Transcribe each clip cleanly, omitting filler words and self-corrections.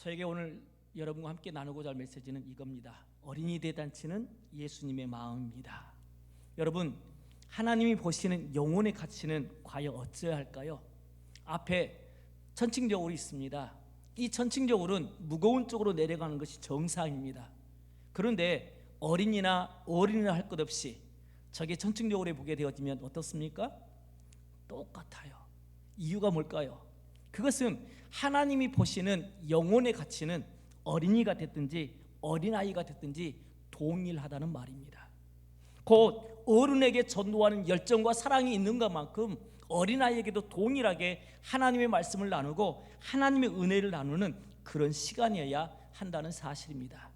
저에게 오늘 여러분과 함께 나누고자 할 메시지는 이겁니다. 어린이 대잔치는 예수님의 마음입니다. 여러분, 하나님이 보시는 영혼의 가치는 과연 어찌해야 할까요? 앞에 천칭저울이 있습니다. 이 천칭저울은 무거운 쪽으로 내려가는 것이 정상입니다. 그런데 어린이나 어린이나 할 것 없이 저게 천칭저울에 보게 되어지면 어떻습니까? 똑같아요. 이유가 뭘까요? 그것은 하나님이 보시는 영혼의 가치는 어린이가 됐든지 어린아이가 됐든지 동일하다는 말입니다. 곧 어른에게 전도하는 열정과 사랑이 있는 것만큼 어린아이에게도 동일하게 하나님의 말씀을 나누고 하나님의 은혜를 나누는 그런 시간이어야 한다는 사실입니다.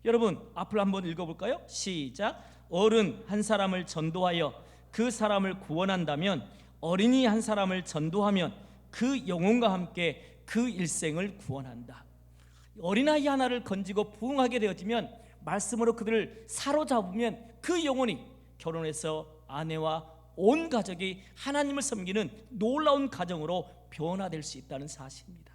여러분, 앞을 한번 읽어볼까요? 시작. 어른 한 사람을 전도하여 그 사람을 구원한다면 어린이 한 사람을 전도하면 그 영혼과 함께 그 일생을 구원한다. 어린아이 하나를 건지고 부흥하게 되어지면, 말씀으로 그들을 사로잡으면 그 영혼이 결혼해서 아내와 온 가족이 하나님을 섬기는 놀라운 가정으로 변화될 수 있다는 사실입니다.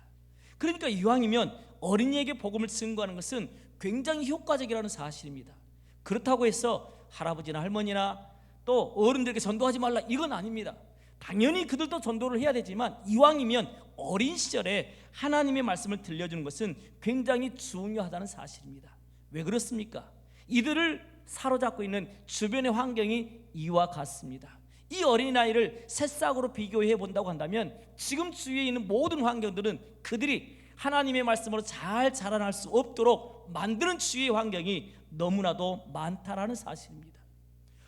그러니까 이왕이면 어린이에게 복음을 증거하는 것은 굉장히 효과적이라는 사실입니다. 그렇다고 해서 할아버지나 할머니나 또 어른들에게 전도하지 말라, 이건 아닙니다. 당연히 그들도 전도를 해야 되지만 이왕이면 어린 시절에 하나님의 말씀을 들려주는 것은 굉장히 중요하다는 사실입니다. 왜 그렇습니까? 이들을 사로잡고 있는 주변의 환경이 이와 같습니다. 이 어린아이를 새싹으로 비교해 본다고 한다면 지금 주위에 있는 모든 환경들은 그들이 하나님의 말씀으로 잘 자라날 수 없도록 만드는 주위의 환경이 너무나도 많다라는 사실입니다.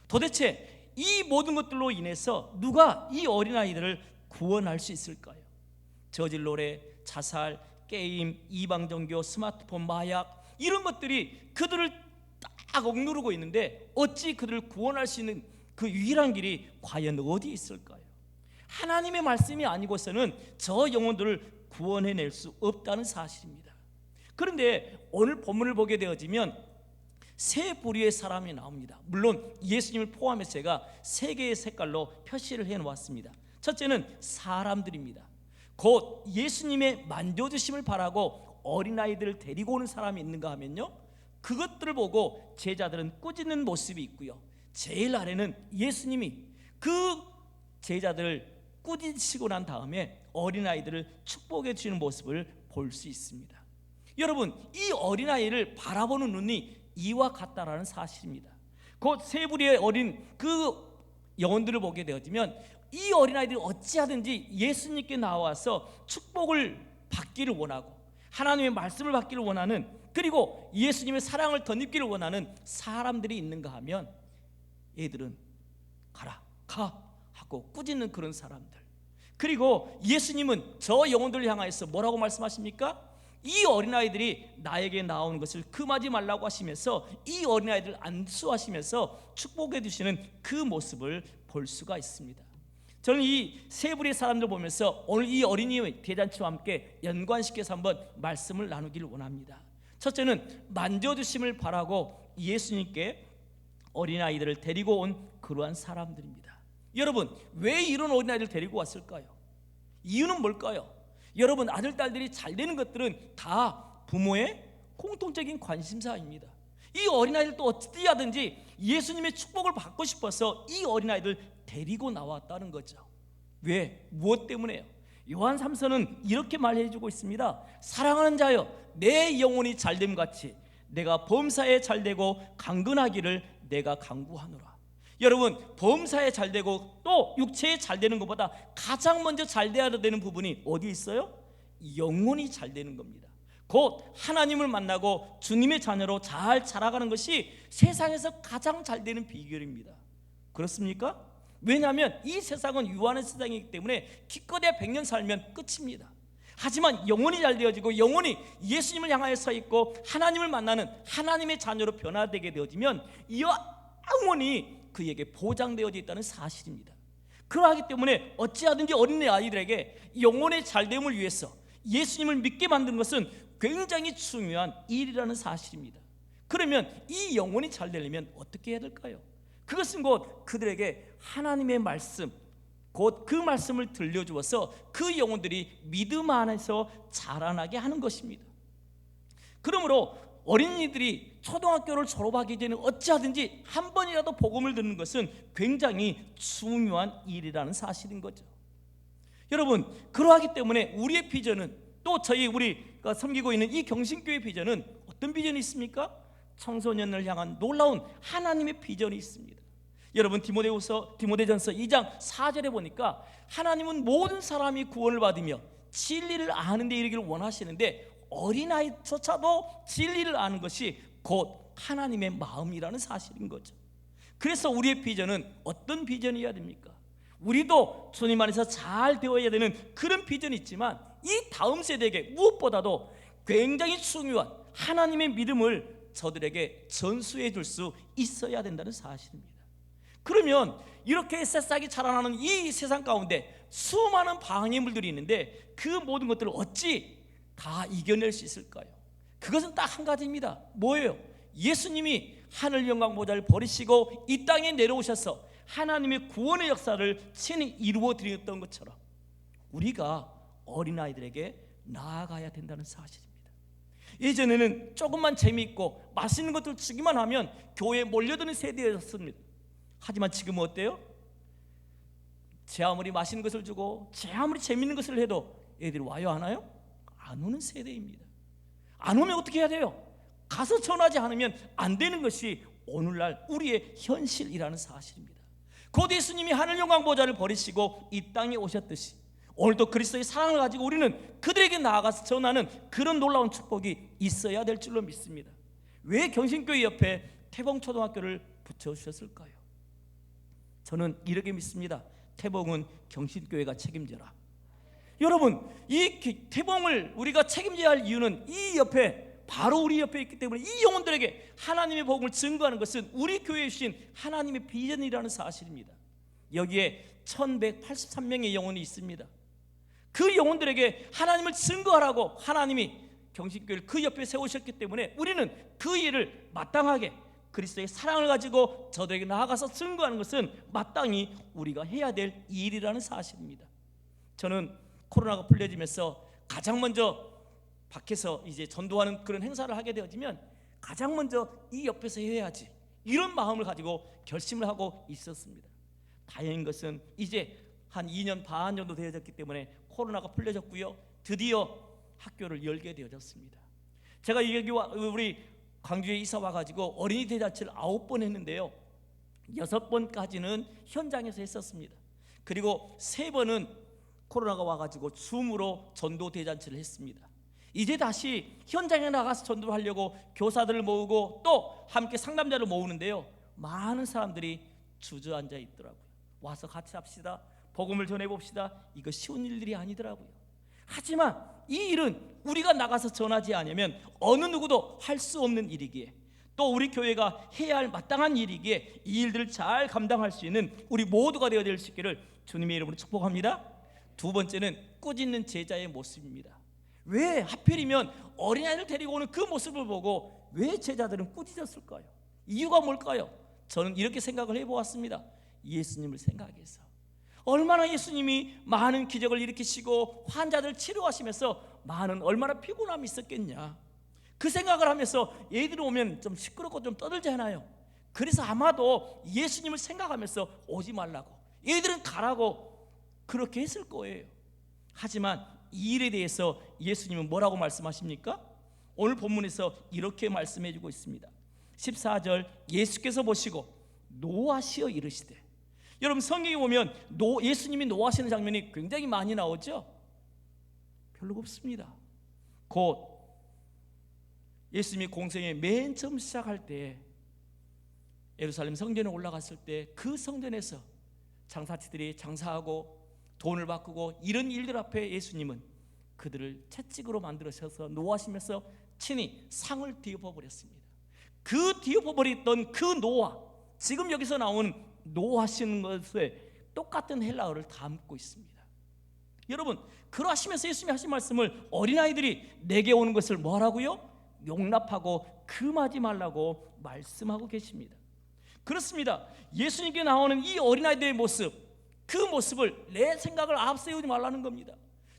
도대체 이 모든 것들로 인해서 누가 이 어린아이들을 구원할 수 있을까요? 저질 노래, 자살, 게임, 이방종교, 스마트폰, 마약, 이런 것들이 그들을 딱 억누르고 있는데 어찌 그들을 구원할 수 있는 그 유일한 길이 과연 어디 있을까요? 하나님의 말씀이 아니고서는 저 영혼들을 구원해낼 수 없다는 사실입니다. 그런데 오늘 본문을 보게 되어지면 세 부류의 사람이 나옵니다. 물론 예수님을 포함해서 제가 세 개의 색깔로 표시를 해놓았습니다. 첫째는 사람들입니다. 곧 예수님의 만져주심을 바라고 어린아이들을 데리고 오는 사람이 있는가 하면요, 그것들을 보고 제자들은 꾸짖는 모습이 있고요, 제일 아래는 예수님이 그 제자들을 꾸짖으시고 난 다음에 어린아이들을 축복해 주시는 모습을 볼 수 있습니다. 여러분, 이 어린아이를 바라보는 눈이 이와 같다라는 사실입니다. 곧 세 부류의 어린 그 영혼들을 보게 되어지면 이 어린아이들이 어찌하든지 예수님께 나와서 축복을 받기를 원하고 하나님의 말씀을 받기를 원하는, 그리고 예수님의 사랑을 덧입기를 원하는 사람들이 있는가 하면 얘들은 가라, 가 하고 꾸짖는 그런 사람들. 그리고 예수님은 저 영혼들을 향하여서 뭐라고 말씀하십니까? 이 어린아이들이 나에게 나오는 것을 금하지 말라고 하시면서 이 어린아이들을 안수하시면서 축복해 주시는 그 모습을 볼 수가 있습니다. 저는 이 세 부류의 사람들 보면서 오늘 이 어린이 대잔치와 함께 연관시켜서 한번 말씀을 나누기를 원합니다. 첫째는 만져주심을 바라고 예수님께 어린아이들을 데리고 온 그러한 사람들입니다. 여러분, 왜 이런 어린아이들을 데리고 왔을까요? 이유는 뭘까요? 여러분, 아들, 딸들이 잘 되는 것들은 다 부모의 공통적인 관심사입니다. 이 어린아이들도 어떻게 하든지 예수님의 축복을 받고 싶어서 이 어린아이들 데리고 나왔다는 거죠. 왜? 무엇 때문에요? 요한 3서는 이렇게 말해주고 있습니다. 사랑하는 자여, 내 영혼이 잘됨 같이 내가 범사에 잘되고 강건하기를 내가 간구하노라. 여러분, 범사에 잘되고 또 육체에 잘되는 것보다 가장 먼저 잘되어야 되는 부분이 어디 있어요? 영혼이 잘되는 겁니다. 곧 하나님을 만나고 주님의 자녀로 잘 자라가는 것이 세상에서 가장 잘되는 비결입니다. 그렇습니까? 왜냐하면 이 세상은 유한한 세상이기 때문에 기껏해야 100년 살면 끝입니다. 하지만 영혼이 잘 되어지고 영혼이 예수님을 향하여 서 있고 하나님을 만나는 하나님의 자녀로 변화되게 되어지면 이 영혼이 그에게 보장되어져 있다는 사실입니다. 그러하기 때문에 어찌하든지 어린애 아이들에게 영혼의 잘됨을 위해서 예수님을 믿게 만드는 것은 굉장히 중요한 일이라는 사실입니다. 그러면 이 영혼이 잘 되려면 어떻게 해야 될까요? 그것은 곧 그들에게 하나님의 말씀, 곧 그 말씀을 들려주어서 그 영혼들이 믿음 안에서 자라나게 하는 것입니다. 그러므로 어린이들이 초등학교를 졸업하기 전에 어찌하든지 한 번이라도 복음을 듣는 것은 굉장히 중요한 일이라는 사실인 거죠. 여러분, 그러하기 때문에 우리의 비전은, 또 우리가 섬기고 있는 이 경신교회 비전은 어떤 비전이 있습니까? 청소년을 향한 놀라운 하나님의 비전이 있습니다. 여러분, 디모데전서 2장 4절에 보니까 하나님은 모든 사람이 구원을 받으며 진리를 아는 데 이르기를 원하시는데 어린아이조차도 진리를 아는 것이 곧 하나님의 마음이라는 사실인 거죠. 그래서 우리의 비전은 어떤 비전이어야 됩니까? 우리도 주님 안에서 잘 되어야 되는 그런 비전이 있지만, 이 다음 세대에게 무엇보다도 굉장히 중요한 하나님의 믿음을 저들에게 전수해 줄 수 있어야 된다는 사실입니다. 그러면 이렇게 새싹이 자라나는 이 세상 가운데 수많은 방해물들이 있는데 그 모든 것들을 어찌 다 이겨낼 수 있을까요? 그것은 딱 한 가지입니다. 뭐예요? 예수님이 하늘 영광 보좌를 버리시고 이 땅에 내려오셔서 하나님의 구원의 역사를 친히 이루어 드렸던 것처럼 우리가 어린아이들에게 나아가야 된다는 사실입니다. 예전에는 조금만 재미있고 맛있는 것들 주기만 하면 교회에 몰려드는 세대였습니다. 하지만 지금은 어때요? 제 아무리 맛있는 것을 주고 제 아무리 재미있는 것을 해도 애들이 와요, 안 와요? 안 오는 세대입니다. 안 오면 어떻게 해야 돼요? 가서 전하지 않으면 안 되는 것이 오늘날 우리의 현실이라는 사실입니다. 곧 예수님이 하늘 영광 보좌를 버리시고 이 땅에 오셨듯이 오늘도 그리스도의 사랑을 가지고 우리는 그들에게 나아가서 전하는 그런 놀라운 축복이 있어야 될 줄로 믿습니다. 왜 경신교회 옆에 태봉초등학교를 붙여주셨을까요? 저는 이렇게 믿습니다. 태봉은 경신교회가 책임져라. 여러분, 이 태봉을 우리가 책임져야 할 이유는 이 옆에, 바로 우리 옆에 있기 때문에 이 영혼들에게 하나님의 복음을 증거하는 것은 우리 교회에 주신 하나님의 비전이라는 사실입니다. 여기에 1183명의 영혼이 있습니다. 그 영혼들에게 하나님을 증거하라고 하나님이 경신교회를 그 옆에 세우셨기 때문에 우리는 그 일을 마땅하게 그리스도의 사랑을 가지고 저들에게 나아가서 증거하는 것은 마땅히 우리가 해야 될 일이라는 사실입니다. 저는 코로나가 풀려지면서 가장 먼저 밖에서 이제 전도하는 그런 행사를 하게 되어지면 가장 먼저 이 옆에서 해야지, 이런 마음을 가지고 결심을 하고 있었습니다. 다행인 것은 이제 한 2년 반 정도 되어졌기 때문에 코로나가 풀려졌고요, 드디어 학교를 열게 되어졌습니다. 제가 여기 우리 광주에 이사 와가지고 어린이 대잔치를 9번 했는데요, 6번까지는 현장에서 했었습니다. 그리고 3번은 코로나가 와가지고 줌으로 전도 대잔치를 했습니다. 이제 다시 현장에 나가서 전도를 하려고 교사들을 모으고 또 함께 상담자를 모으는데요, 많은 사람들이 주저앉아 있더라고요. 와서 같이 합시다, 복음을 전해봅시다. 이거 쉬운 일들이 아니더라고요. 하지만 이 일은 우리가 나가서 전하지 않으면 어느 누구도 할 수 없는 일이기에, 또 우리 교회가 해야 할 마땅한 일이기에 이 일들을 잘 감당할 수 있는 우리 모두가 되어야 될 수 있기를 주님의 이름으로 축복합니다. 두 번째는 꾸짖는 제자의 모습입니다. 왜 하필이면 어린아이를 데리고 오는 그 모습을 보고 왜 제자들은 꾸짖었을까요? 이유가 뭘까요? 저는 이렇게 생각을 해보았습니다. 예수님을 생각해서. 얼마나 예수님이 많은 기적을 일으키시고 환자들 치료하시면서 얼마나 피곤함이 있었겠냐, 그 생각을 하면서 얘들이 오면 좀 시끄럽고 좀 떠들잖아요. 그래서 아마도 예수님을 생각하면서 오지 말라고, 얘들은 가라고 그렇게 했을 거예요. 하지만 이 일에 대해서 예수님은 뭐라고 말씀하십니까? 오늘 본문에서 이렇게 말씀해 주고 있습니다. 14절, 예수께서 보시고 노하시어 이르시되. 여러분, 성경에 보면 예수님이 노하시는 장면이 굉장히 많이 나오죠? 별로 없습니다. 곧 예수님이 공생의 맨 처음 시작할 때 예루살렘 성전에 올라갔을 때 그 성전에서 장사치들이 장사하고 돈을 바꾸고 이런 일들 앞에 예수님은 그들을 채찍으로 만들어셔서 노하시면서 친히 상을 뒤엎어버렸습니다. 그 뒤엎어버렸던 그 노하, 지금 여기서 나오는 노하시는 것에 똑같은 헬라어를 담고 있습니다. 여러분, 그러하시면서 예수님이 하신 말씀을 어린아이들이 내게 오는 것을 뭐하라고요? 용납하고 금하지 말라고 말씀하고 계십니다. 그렇습니다. 예수님께 나오는 이 어린아이들의 모습, 그 모습을 내 생각을 앞세우지 말라는 겁니다.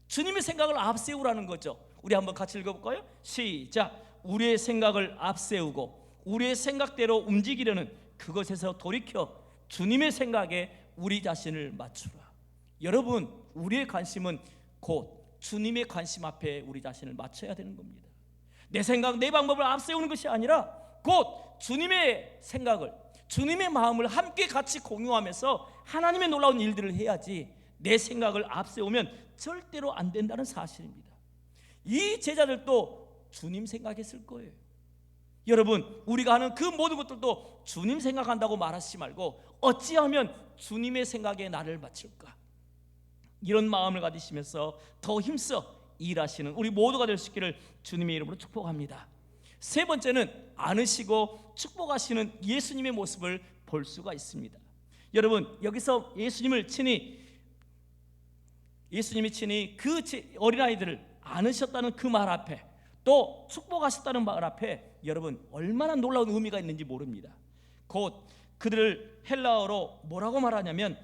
주님의 생각을 앞세우라는 거죠. 우리 한번 같이 읽어볼까요? 시작. 우리의 생각을 앞세우고 우리의 생각대로 움직이려는 그것에서 돌이켜 주님의 생각에 우리 자신을 맞추라. 여러분, 우리의 관심은 곧 주님의 관심 앞에 우리 자신을 맞춰야 되는 겁니다. 내 생각, 내 방법을 앞세우는 것이 아니라 곧 주님의 생각을, 주님의 마음을 함께 같이 공유하면서 하나님의 놀라운 일들을 해야지 내 생각을 앞세우면 절대로 안 된다는 사실입니다. 이 제자들도 주님 생각했을 거예요. 여러분, 우리가 하는 그 모든 것들도 주님 생각한다고 말하지 말고 어찌하면 주님의 생각에 나를 바칠까, 이런 마음을 가지시면서 더 힘써 일하시는 우리 모두가 될 수 있기를 주님의 이름으로 축복합니다. 세 번째는 안으시고 축복하시는 예수님의 모습을 볼 수가 있습니다. 여러분, 여기서 예수님이 친히 그 어린아이들을 안으셨다는 그 말 앞에, 또 축복하셨다는 말 앞에 여러분 얼마나 놀라운 의미가 있는지 모릅니다. 곧 그들을 헬라어로 뭐라고 말하냐면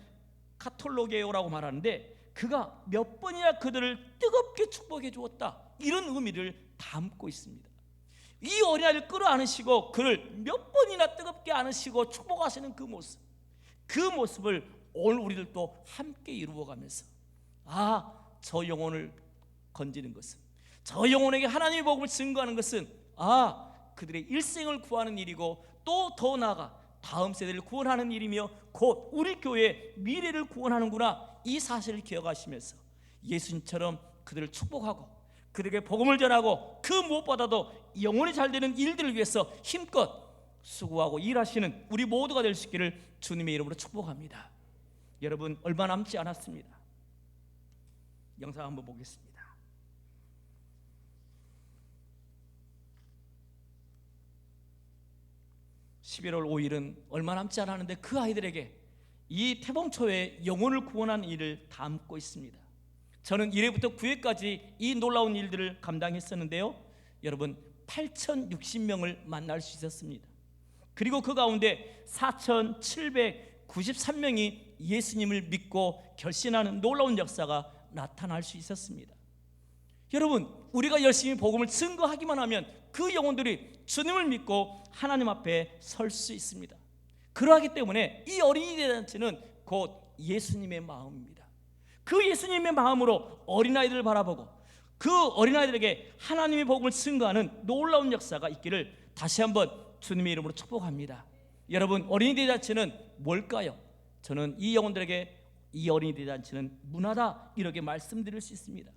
카톨로게오라고 말하는데, 그가 몇 번이나 그들을 뜨겁게 축복해 주었다, 이런 의미를 담고 있습니다. 이 어린아이를 끌어안으시고 그를 몇 번이나 뜨겁게 안으시고 축복하시는 그 모습을 오늘 우리들도 함께 이루어가면서, 저 영혼을 건지는 것은, 저 영혼에게 하나님의 복음을 증거하는 것은 그들의 일생을 구하는 일이고, 또 더 나아가 다음 세대를 구원하는 일이며 곧 우리 교회의 미래를 구원하는구나, 이 사실을 기억하시면서 예수님처럼 그들을 축복하고 그들에게 복음을 전하고 그 무엇보다도 영혼이 잘 되는 일들을 위해서 힘껏 수고하고 일하시는 우리 모두가 될 수 있기를 주님의 이름으로 축복합니다. 여러분, 얼마 남지 않았습니다. 영상 한번 보겠습니다. 11월 5일은 얼마 남지 않았는데 그 아이들에게 이 태봉초에 영혼을 구원하는 일을 담고 있습니다. 저는 1회부터 9회까지 이 놀라운 일들을 감당했었는데요, 여러분 8,060명을 만날 수 있었습니다. 그리고 그 가운데 4,793명이 예수님을 믿고 결신하는 놀라운 역사가 나타날 수 있었습니다. 여러분, 우리가 열심히 복음을 증거하기만 하면 그 영혼들이 주님을 믿고 하나님 앞에 설 수 있습니다. 그러하기 때문에 이 어린이 대잔치는 곧 예수님의 마음입니다. 그 예수님의 마음으로 어린아이들을 바라보고 그 어린아이들에게 하나님의 복음을 증거하는 놀라운 역사가 있기를 다시 한번 주님의 이름으로 축복합니다. 여러분, 어린이 대잔치는 뭘까요? 저는 이 영혼들에게 이 어린이 대잔치는 문화다, 이렇게 말씀드릴 수 있습니다.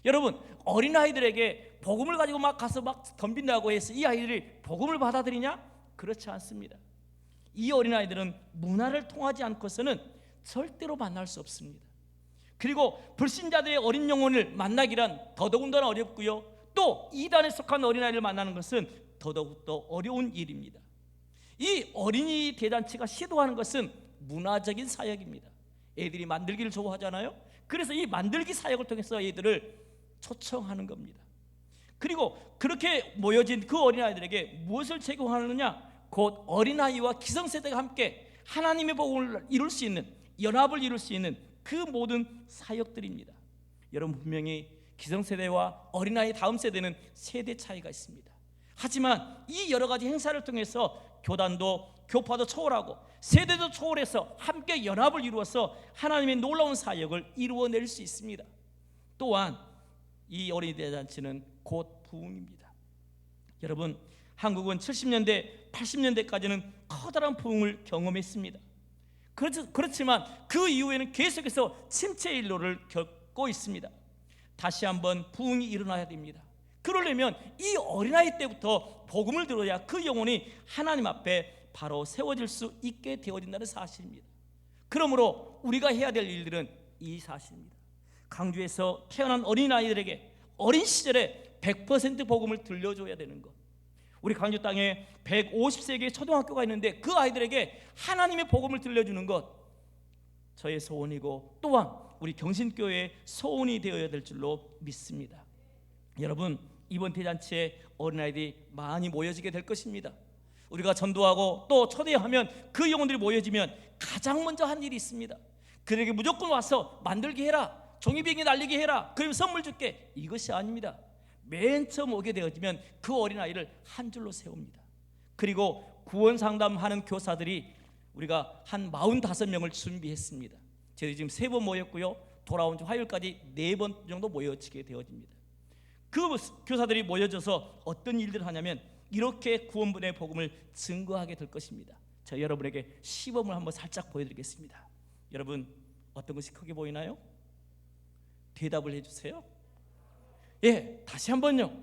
여러분, 어린아이들에게 복음을 가지고 막 가서 막 덤빈다고 해서 이 아이들이 복음을 받아들이냐? 그렇지 않습니다. 이 어린아이들은 문화를 통하지 않고서는 절대로 만날 수 없습니다. 그리고 불신자들의 어린 영혼을 만나기란 더더군다나 어렵고요, 또 이단에 속한 어린아이를 만나는 것은 더더욱더 어려운 일입니다. 이 어린이 대잔치가 시도하는 것은 문화적인 사역입니다. 애들이 만들기를 좋아하잖아요. 그래서 이 만들기 사역을 통해서 애들을 초청하는 겁니다. 그리고 그렇게 모여진 그 어린아이들에게 무엇을 제공하느냐? 곧 어린아이와 기성세대가 함께 하나님의 복음을 이룰 수 있는, 연합을 이룰 수 있는 그 모든 사역들입니다. 여러분, 분명히 기성세대와 어린아이 다음 세대는 세대 차이가 있습니다. 하지만 이 여러 가지 행사를 통해서 교단도 교파도 초월하고 세대도 초월해서 함께 연합을 이루어서 하나님의 놀라운 사역을 이루어낼 수 있습니다. 또한 이 어린이 대잔치는 곧 부흥입니다. 여러분, 한국은 70년대, 80년대까지는 커다란 부흥을 경험했습니다. 그렇지만 그 이후에는 계속해서 침체의 일로를 겪고 있습니다. 다시 한번 부흥이 일어나야 됩니다. 그러려면 이 어린아이 때부터 복음을 들어야 그 영혼이 하나님 앞에 바로 세워질 수 있게 되어진다는 사실입니다. 그러므로 우리가 해야 될 일들은 이 사실입니다. 강주에서 태어난 어린아이들에게 어린 시절에 100% 복음을 들려줘야 되는 것. 우리 강주 땅에 150세 개의 초등학교가 있는데 그 아이들에게 하나님의 복음을 들려주는 것, 저의 소원이고 또한 우리 경신교회의 소원이 되어야 될 줄로 믿습니다. 여러분, 이번 대잔치에 어린아이들이 많이 모여지게 될 것입니다. 우리가 전도하고 또 초대하면 그 영혼들이 모여지면 가장 먼저 한 일이 있습니다. 그들에게 무조건 와서 만들게 해라, 종이비행기 날리게 해라, 그러면 선물 줄게, 이것이 아닙니다. 맨 처음 오게 되어지면 그 어린아이를 한 줄로 세웁니다. 그리고 구원 상담하는 교사들이 우리가 한 45명을 준비했습니다. 저희 지금 3번 모였고요, 돌아온 주 화요일까지 4번 정도 모여지게 되어집니다. 그 교사들이 모여져서 어떤 일들을 하냐면 이렇게 구원의 복음을 증거하게 될 것입니다. 저 여러분에게 시범을 한번 살짝 보여드리겠습니다. 여러분, 어떤 것이 크게 보이나요? 대답을 해주세요. 예, 다시 한번요.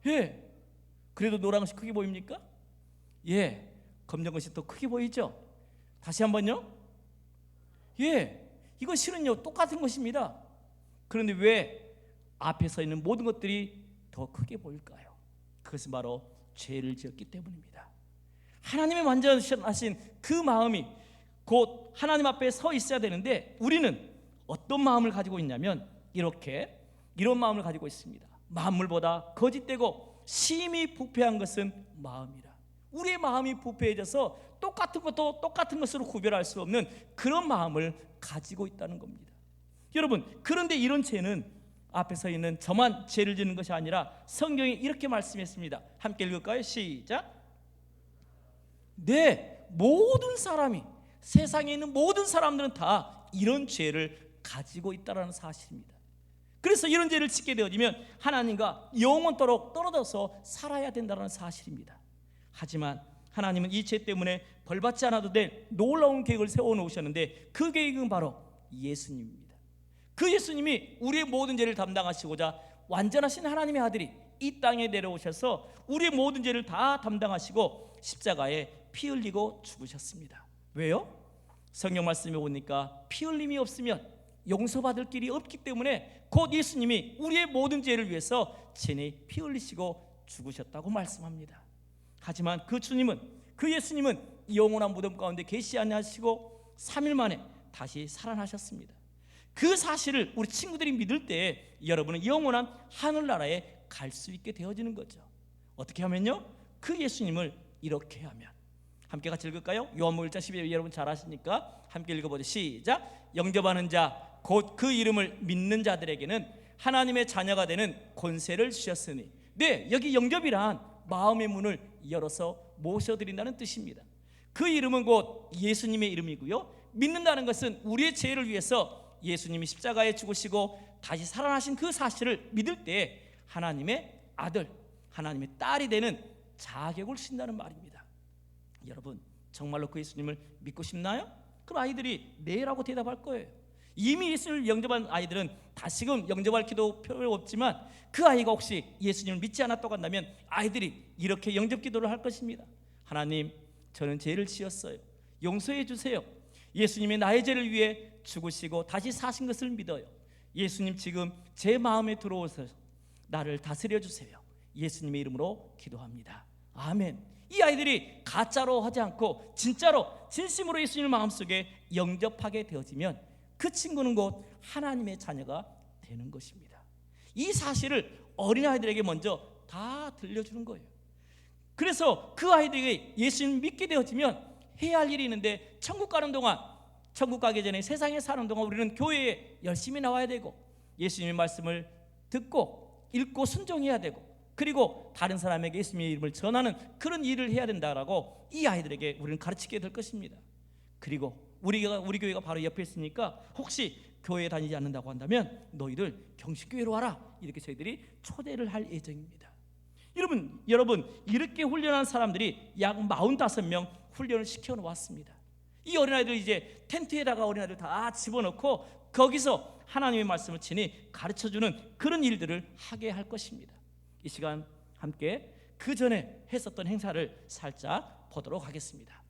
예, 그래도 노란 것이 크게 보입니까? 예, 검정 것이 더 크게 보이죠? 다시 한번요. 예, 이건 실은요 똑같은 것입니다. 그런데 왜 앞에 서 있는 모든 것들이 더 크게 보일까요? 그것은 바로 죄를 지었기 때문입니다. 하나님의 완전하신 그 마음이 곧 하나님 앞에 서 있어야 되는데 우리는 어떤 마음을 가지고 있냐면 이런 마음을 가지고 있습니다. 만물보다 거짓되고 심히 부패한 것은 마음이라. 우리의 마음이 부패해져서 똑같은 것도 똑같은 것으로 구별할 수 없는 그런 마음을 가지고 있다는 겁니다. 여러분, 그런데 이런 죄는 앞에 서 있는 저만 죄를 짓는 것이 아니라 성경이 이렇게 말씀했습니다. 함께 읽을까요? 시작. 네, 모든 사람이, 세상에 있는 모든 사람들은 다 이런 죄를 가지고 있다는 사실입니다. 그래서 이런 죄를 짓게 되어지면 하나님과 영원토록 떨어져서 살아야 된다는 사실입니다. 하지만 하나님은 이 죄 때문에 벌받지 않아도 될 놀라운 계획을 세워놓으셨는데 그 계획은 바로 예수님입니다. 그 예수님이 우리의 모든 죄를 담당하시고자 완전하신 하나님의 아들이 이 땅에 내려오셔서 우리의 모든 죄를 다 담당하시고 십자가에 피 흘리고 죽으셨습니다. 왜요? 성경 말씀에 보니까 피 흘림이 없으면 용서받을 길이 없기 때문에 곧 예수님이 우리의 모든 죄를 위해서 친히 피 흘리시고 죽으셨다고 말씀합니다. 하지만 그 주님은, 그 예수님은 영원한 무덤 가운데 계시지 아니하시고 3일 만에 다시 살아나셨습니다. 그 사실을 우리 친구들이 믿을 때 여러분은 영원한 하늘나라에 갈 수 있게 되어지는 거죠. 어떻게 하면요? 그 예수님을 이렇게 하면. 함께 같이 읽을까요? 요한복음 1장 12절 여러분 잘 아시니까 함께 읽어보죠. 시작. 영접하는 자 곧 그 이름을 믿는 자들에게는 하나님의 자녀가 되는 권세를 주셨으니. 네, 여기 영접이란 마음의 문을 열어서 모셔드린다는 뜻입니다. 그 이름은 곧 예수님의 이름이고요, 믿는다는 것은 우리의 죄를 위해서 예수님이 십자가에 죽으시고 다시 살아나신 그 사실을 믿을 때 하나님의 아들, 하나님의 딸이 되는 자격을 주신다는 말입니다. 여러분, 정말로 그 예수님을 믿고 싶나요? 그럼 아이들이 네라고 대답할 거예요. 이미 예수님을 영접한 아이들은 다시금 영접할 기도 필요 없지만 그 아이가 혹시 예수님을 믿지 않았다고 한다면 아이들이 이렇게 영접 기도를 할 것입니다. 하나님, 저는 죄를 지었어요. 용서해 주세요. 예수님이 나의 죄를 위해 죽으시고 다시 사신 것을 믿어요. 예수님, 지금 제 마음에 들어오셔서 나를 다스려 주세요. 예수님의 이름으로 기도합니다. 아멘. 이 아이들이 가짜로 하지 않고 진짜로 진심으로 예수님을 마음속에 영접하게 되어지면 그 친구는 곧 하나님의 자녀가 되는 것입니다. 이 사실을 어린아이들에게 먼저 다 들려주는 거예요. 그래서 그 아이들에게 예수님 믿게 되어지면 해야 할 일이 있는데, 천국 가는 동안, 천국 가기 전에 세상에 사는 동안 우리는 교회에 열심히 나와야 되고 예수님의 말씀을 듣고 읽고 순종해야 되고 그리고 다른 사람에게 예수님의 이름을 전하는 그런 일을 해야 된다라고 이 아이들에게 우리는 가르치게 될 것입니다. 그리고 우리 교회가 바로 옆에 있으니까 혹시 교회에 다니지 않는다고 한다면 너희들 경식교회로 와라, 이렇게 저희들이 초대를 할 예정입니다. 여러분 이렇게 훈련한 사람들이 약 45명 훈련을 시켜놓았습니다. 이 어린아이들 이제 텐트에다가 어린아이들 다 집어넣고 거기서 하나님의 말씀을 친히 가르쳐주는 그런 일들을 하게 할 것입니다. 이 시간 함께 그 전에 했었던 행사를 살짝 보도록 하겠습니다.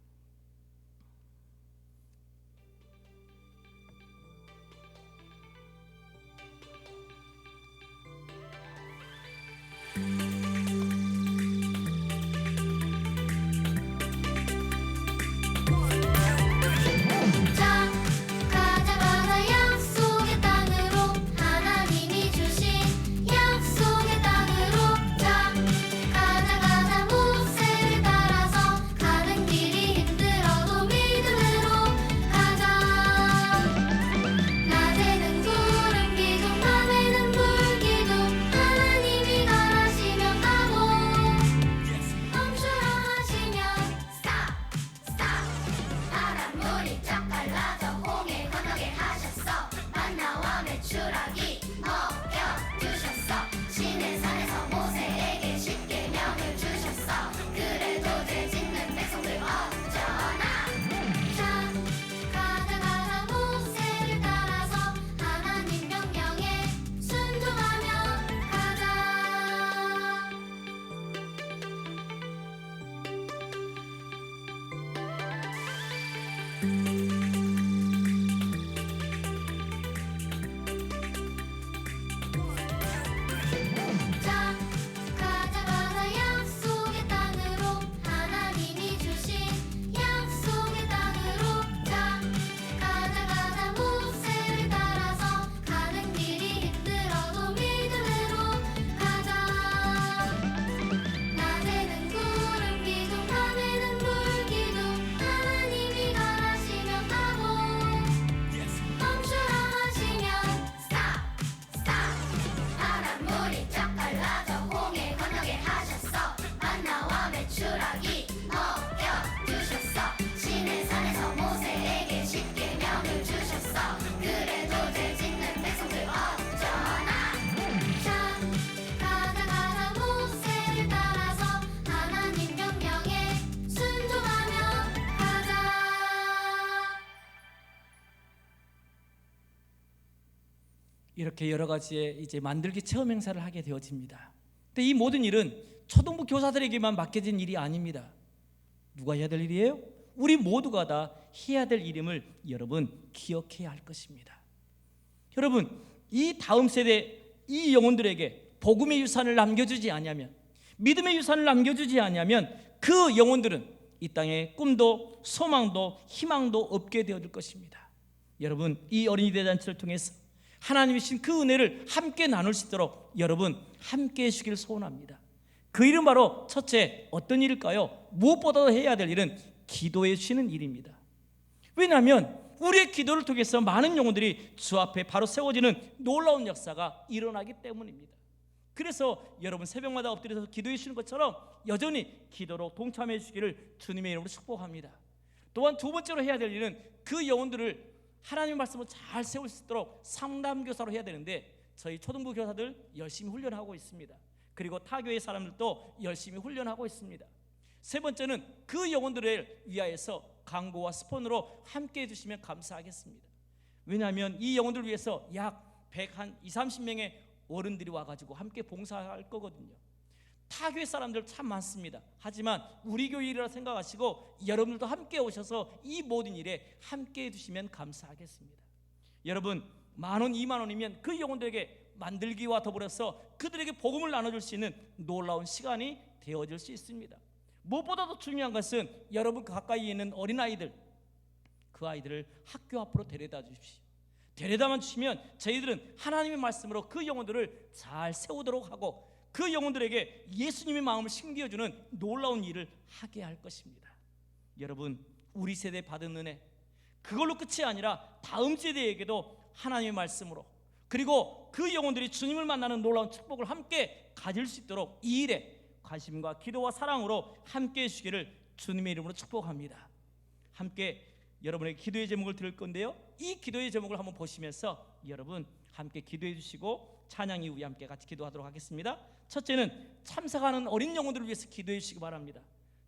낮에는 구름 기둥 밤에는 불 기둥 이렇게 여러 가지의 이제 만들기 체험 행사를 하게 되어집니다. 근데 이 모든 일은 초등부 교사들에게만 맡겨진 일이 아닙니다. 누가 해야 될 일이에요? 우리 모두가 다 해야 될 일임을 여러분 기억해야 할 것입니다. 여러분, 이 다음 세대 이 영혼들에게 복음의 유산을 남겨주지 않으면, 믿음의 유산을 남겨주지 않으면 그 영혼들은 이 땅에 꿈도 소망도 희망도 없게 되어질 것입니다. 여러분, 이 어린이 대잔치를 통해서 하나님이 주신 그 은혜를 함께 나눌 수 있도록 여러분 함께 해주시기를 소원합니다. 그 일은 바로 첫째, 어떤 일일까요? 무엇보다도 해야 될 일은 기도해 주시는 일입니다. 왜냐하면 우리의 기도를 통해서 많은 영혼들이 주 앞에 바로 세워지는 놀라운 역사가 일어나기 때문입니다. 그래서 여러분 새벽마다 엎드려서 기도해 주시는 것처럼 여전히 기도로 동참해 주시기를 주님의 이름으로 축복합니다. 또한 두 번째로 해야 될 일은 그 영혼들을 하나님의 말씀으로 잘 세울 수 있도록 상담교사로 해야 되는데, 저희 초등부 교사들 열심히 훈련하고 있습니다. 그리고 타교의 사람들도 열심히 훈련하고 있습니다. 세 번째는 그 영혼들을 위하여서 강구와 스폰으로 함께 해주시면 감사하겠습니다. 왜냐하면 이 영혼들을 위해서 약 120-30명의 어른들이 와가지고 함께 봉사할 거거든요. 타교의 사람들 참 많습니다. 하지만 우리 교회 일이라 생각하시고 여러분들도 함께 오셔서 이 모든 일에 함께 해주시면 감사하겠습니다. 여러분, 10,000원, 20,000원이면 그 영혼들에게 만들기와 더불어서 그들에게 복음을 나눠줄 수 있는 놀라운 시간이 되어질 수 있습니다. 무엇보다도 중요한 것은 여러분 가까이에 있는 어린아이들, 그 아이들을 학교 앞으로 데려다 주십시오. 데려다만 주시면 저희들은 하나님의 말씀으로 그 영혼들을 잘 세우도록 하고 그 영혼들에게 예수님의 마음을 심겨주는 놀라운 일을 하게 할 것입니다. 여러분, 우리 세대 받은 은혜, 그걸로 끝이 아니라 다음 세대에게도 하나님의 말씀으로, 그리고 그 영혼들이 주님을 만나는 놀라운 축복을 함께 가질 수 있도록 이 일에 관심과 기도와 사랑으로 함께 해주시기를 주님의 이름으로 축복합니다. 함께 여러분에게 기도의 제목을 들을 건데요, 이 기도의 제목을 한번 보시면서 여러분 함께 기도해 주시고 찬양 이후에 함께 같이 기도하도록 하겠습니다. 첫째는 참석하는 어린 영혼들을 위해서 기도해 주시기 바랍니다.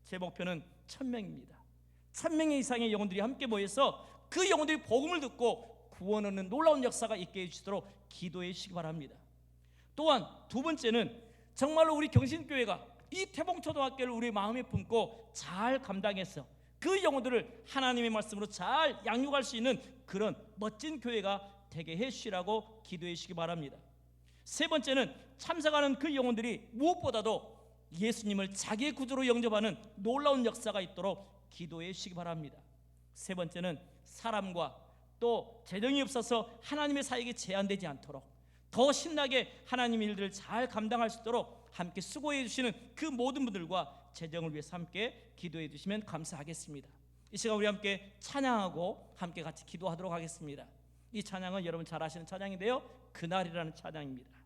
제 목표는 1,000명입니다. 1,000명 이상의 영혼들이 함께 모여서 그 영혼들이 복음을 듣고 구원 얻는 놀라운 역사가 있게 해주시도록 기도해 주시기 바랍니다. 또한 두 번째는 정말로 우리 경신교회가 이 태봉초등학교를 우리 마음에 품고 잘 감당해서 그 영혼들을 하나님의 말씀으로 잘 양육할 수 있는 그런 멋진 교회가 되게 해주시라고 기도해 주시기 바랍니다. 세 번째는 참석하는 그 영혼들이 무엇보다도 예수님을 자기의 구주로 영접하는 놀라운 역사가 있도록 기도해 주시기 바랍니다. 세 번째는 사람과 또 재정이 없어서 하나님의 사역에 제한되지 않도록 더 신나게 하나님의 일들을 잘 감당할 수 있도록 함께 수고해 주시는 그 모든 분들과 재정을 위해서 함께 기도해 주시면 감사하겠습니다. 이 시간 우리 함께 찬양하고 함께 같이 기도하도록 하겠습니다. 이 찬양은 여러분 잘 아시는 찬양인데요, 그날이라는 찬양입니다.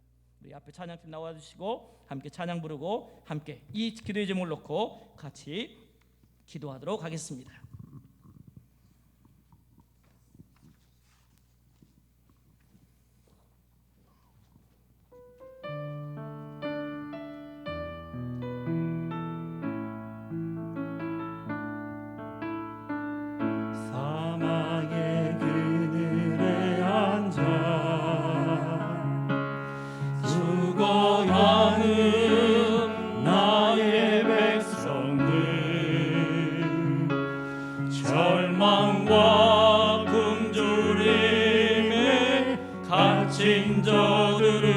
우리 앞에 찬양팀 나와주시고 함께 찬양 부르고 함께 이 기도의 제목을 놓고 같이 기도하도록 하겠습니다. 사막의 그늘에 앉아 죽어가는 나의 백성들, 절망과 굶주림에 갇힌 저들은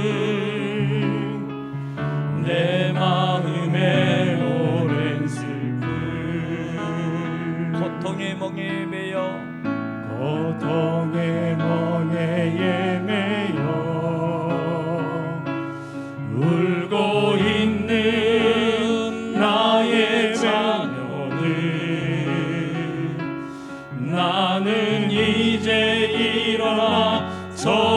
내 마음에 오랜 슬픔, 고통의 멍에 매여 고통의 멍에 매여 울고 있는 나의 자녀들, 나는 이제 일어나 저